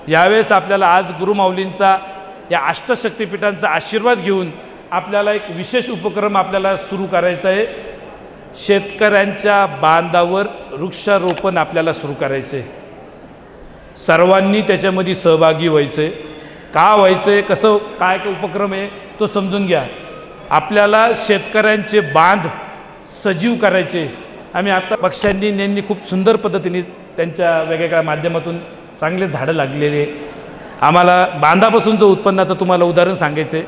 यावेळेस आपल्याला आज गुरुमाऊलींचा या अष्टशक्तिपीठांचा आशीर्वाद घेऊन आपल्याला एक विशेष उपक्रम आपल्याला सुरू करायचा आहे। शेतकऱ्यांच्या बांधावर वृक्षारोपण आपल्याला सुरू करायचं आहे। सर्वांनी त्याच्यामध्ये सहभागी व्हायचं आहे। का व्हायचं आहे, कसं काय उपक्रम आहे तो समजून घ्या। आपल्याला शेतकऱ्यांचे बांध सजीव करायचे। आम्ही आता पक्षांनी यांनी खूप सुंदर पद्धतीने त्यांच्या वेगवेगळ्या माध्यमातून चांगले झाडं लागलेले। आम्हाला बांधापासून जो उत्पन्नाचं तुम्हाला उदाहरण सांगायचं आहे।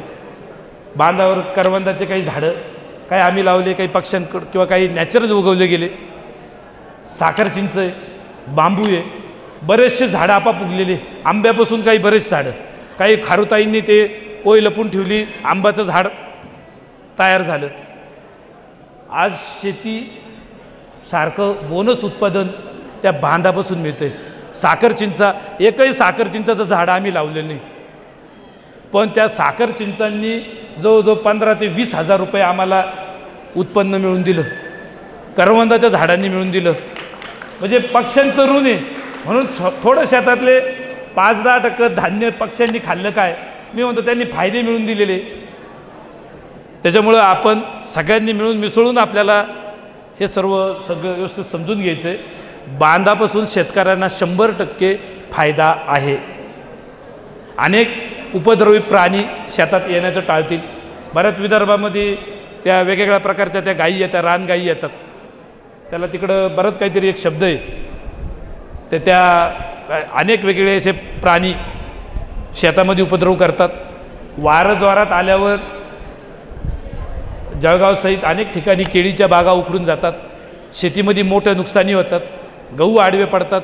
बांधावर करवंदाचे काही झाडं काही आम्ही लावले, काही पक्ष्यांकडे किंवा काही नॅचरल उगवले गेले। साखर चिंच आहे, बांबू आहे, बरेचसे झाडं आपाप उगलेले। आंब्यापासून काही बरेच झाडं, काही खारुताईंनी ते कोय लपून ठेवली, आंब्याचं झाड तयार झालं। आज शेती सारखं बोनस उत्पादन त्या बांधापासून मिळते। साखर चिंचा, एकही साखर चिंचाचं झाड आम्ही लावलेलं नाही, पण त्या साखर चिंचांनी जवळजवळ 15 ते 20 हजार रुपये आम्हाला उत्पन्न मिळून दिलं। करवंदाच्या झाडांनी मिळून दिलं। म्हणजे पक्ष्यांचं ऋण आहे म्हणून थोडं शेतातले 5-10% धान्य पक्ष्यांनी खाल्लं काय, मी म्हणतो त्यांनी फायदे मिळून दिलेले। त्याच्यामुळं आपण सगळ्यांनी मिळून मिसळून आपल्याला हे सगळं व्यवस्थित समजून घ्यायचं आहे। बांधापासून शेतकऱ्यांना 100% फायदा आहे। अनेक उपद्रवी प्राणी शेतात येण्याचं टाळतील। बऱ्याच विदर्भामध्ये त्या वेगवेगळ्या प्रकारच्या त्या गायी येतात, रानगायी येतात। त्याला तिकडं बरंच काहीतरी एक शब्द आहे, ते त्या अनेक वेगवेगळे असे प्राणी शेतामध्ये उपद्रव करतात। वारं जोरात आल्यावर जळगावसहित अनेक ठिकाणी केळीच्या बागा उखडून जातात। शेतीमध्ये मोठ्या नुकसानी होतात, गहू आडवे पडतात,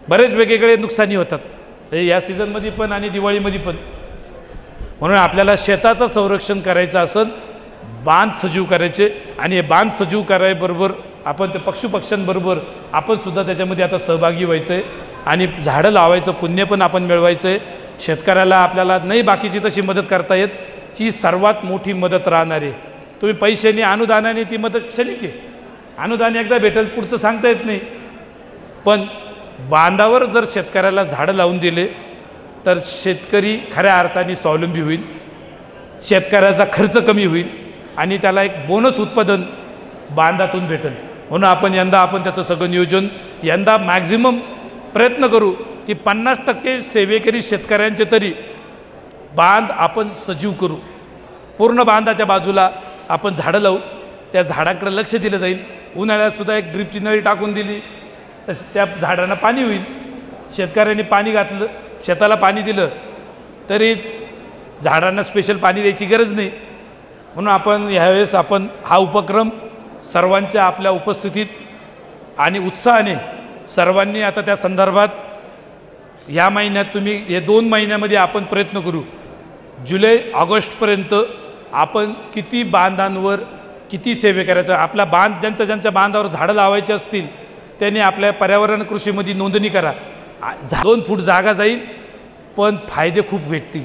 बरेच वेगवेगळे नुकसानी होतात या सीझनमध्ये पण आणि दिवाळीमध्ये पण। म्हणून आपल्याला शेताचं संरक्षण करायचं असेल, बांध सजीव करायचे आणि हे बांध सजीव करायबरोबर आपण ते पशुपक्ष्यांबरोबर आपण सुद्धा त्याच्यामध्ये आता सहभागी व्हायचं आहे आणि झाडं लावायचं पुण्य पण आपण मिळवायचं आहे। शेतकऱ्याला आपल्याला नाही बाकीची तशी मदत करता येत, ही सर्वात मोठी मदत राहणार आहे। तुम्ही पैशाने अनुदानाने ती मदत क्षणिक आहे, अनुदान एकदा भेटेल पुढचं सांगता येत नाही। पण बांधावर जर शेतकऱ्याला झाडं लावून दिले तर शेतकरी खऱ्या अर्थाने स्वावलंबी होईल, शेतकऱ्याचा खर्च कमी होईल आणि त्याला एक बोनस उत्पादन बांधातून भेटेल। म्हणून आपण त्याचं सगळं नियोजन यंदा मॅक्झिमम प्रयत्न करू की 50% सेवेकरी शेतकऱ्यांचे तरी बांध आपण सजीव करू। पूर्ण बांधाच्या बाजूला आपण झाडं लावू, त्या झाडांकडे लक्ष दिलं जाईल। उन्हाळ्यात सुद्धा एक ड्रिपची नळी टाकून दिली तर त्या झाडांना पाणी होईल। शेतकऱ्यांनी पाणी घातलं, शेताला पाणी दिलं तरी झाडांना स्पेशल पाणी द्यायची गरज नाही। म्हणून आपण ह्यावेळेस हा उपक्रम सर्वांच्या आपल्या उपस्थितीत आणि उत्साहाने सर्वांनी आता त्या संदर्भात ह्या महिन्यात तुम्ही हे 2 महिन्यामध्ये आपण प्रयत्न करू। जुलै ऑगस्टपर्यंत आपण किती बांधांवर किती सेवे करायचं, आपला बांध ज्यांच्या बांधावर झाडं लावायची असतील त्यांनी आपल्या पर्यावरण कृषीमध्ये नोंदणी करा। 2 फूट जागा जाईल पण फायदे खूप भेटतील,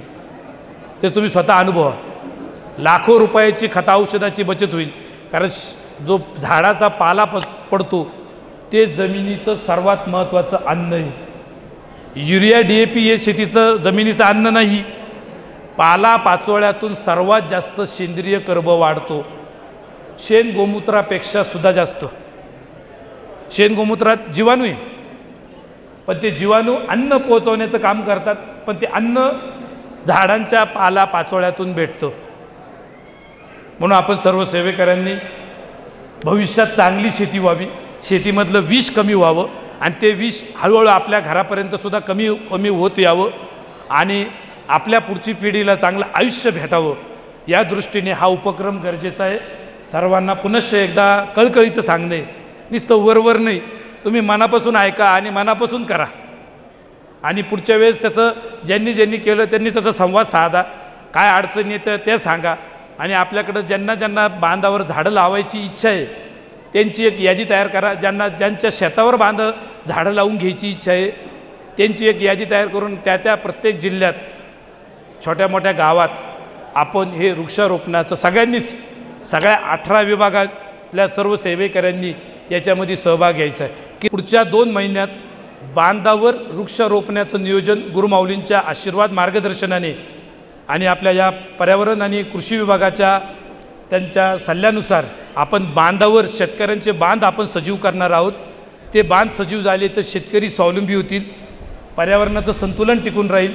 ते तुम्ही स्वतः अनुभवा। लाखो रुपयाची खता औषधाची बचत होईल, कारण जो झाडाचा पाला पडतो ते जमिनीचं सर्वात महत्त्वाचं अन्न आहे। युरिया DAP हे शेतीचं जमिनीचं अन्न नाही, पाला पाचोळ्यातून सर्वात जास्त सेंद्रिय कर्ब वाढतो, शेण गोमूत्रापेक्षा सुद्धा जास्त। शेण गोमूत्रात जीवाणू आहे पण ते जीवाणू अन्न पोहोचवण्याचं काम करतात, पण ते अन्न झाडांच्या पाला पाचोळ्यातून भेटतं। म्हणून आपण सर्व सेवेकऱ्यांनी भविष्यात चांगली शेती व्हावी, शेतीमधलं विष कमी व्हावं आणि ते विष हळूहळू आपल्या घरापर्यंत सुद्धा कमी होत यावं आणि आपल्या पुढची पिढीला चांगलं आयुष्य भेटावं, या दृष्टीने हा उपक्रम गरजेचा आहे। सर्वांना पुनश्च एकदा कळकळीचं सांगणे, नुसतं वरवर नाही, तुम्ही मनापासून ऐका आणि मनापासून करा आणि पुढच्या वेळेस त्याचं ज्यांनी केलं त्यांनी त्याचा संवाद साधा, काय अडचण येतं ते सांगा आणि आपल्याकडं ज्यांना बांधावर झाडं लावायची इच्छा आहे त्यांची एक यादी तयार करा। ज्यांच्या शेतावर झाडं लावून घ्यायची इच्छा आहे त्यांची एक यादी तयार करून त्या प्रत्येक जिल्ह्यात छोट्या मोठ्या गावात आपण हे वृक्षारोपणाचं सगळ्यांनीच सगळ्या 18 विभागातल्या सर्व सेवेकऱ्यांनी याच्यामध्ये सहभाग घ्यायचा आहे की पुढच्या 2 महिन्यात बांधावर वृक्ष रोपण्याचं नियोजन गुरुमाऊलींच्या आशीर्वाद मार्गदर्शनाने आणि आपल्या या पर्यावरण आणि कृषी विभागाच्या त्यांच्या सल्ल्यानुसार आपण बांधावर शेतकऱ्यांचे बांध आपण सजीव करणार आहोत। ते बांध सजीव झाले तर शेतकरी स्वावलंबी होतील, पर्यावरणाचं संतुलन टिकून राहील,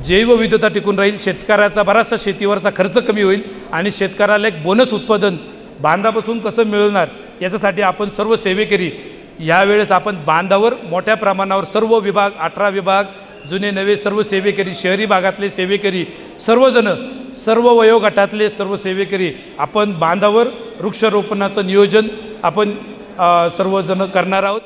जैवविविधता टिकून राहील, शेतकऱ्याचा बराचसा शेतीवरचा खर्च कमी होईल आणि शेतकऱ्याला एक बोनस उत्पादन बांधापासून कसं मिळणार याच्यासाठी आपण सर्व सेवेकरी यावेळेस आपण बांधावर मोठ्या प्रमाणावर सर्व विभाग 18 विभाग जुने नवे सर्व सेवेकरी, शहरी भागातले सेवेकरी, सर्वजण सर्व वयोगटातले सर्व सेवेकरी आपण बांधावर वृक्षारोपणाचं नियोजन आपण सर्वजण करणार आहोत।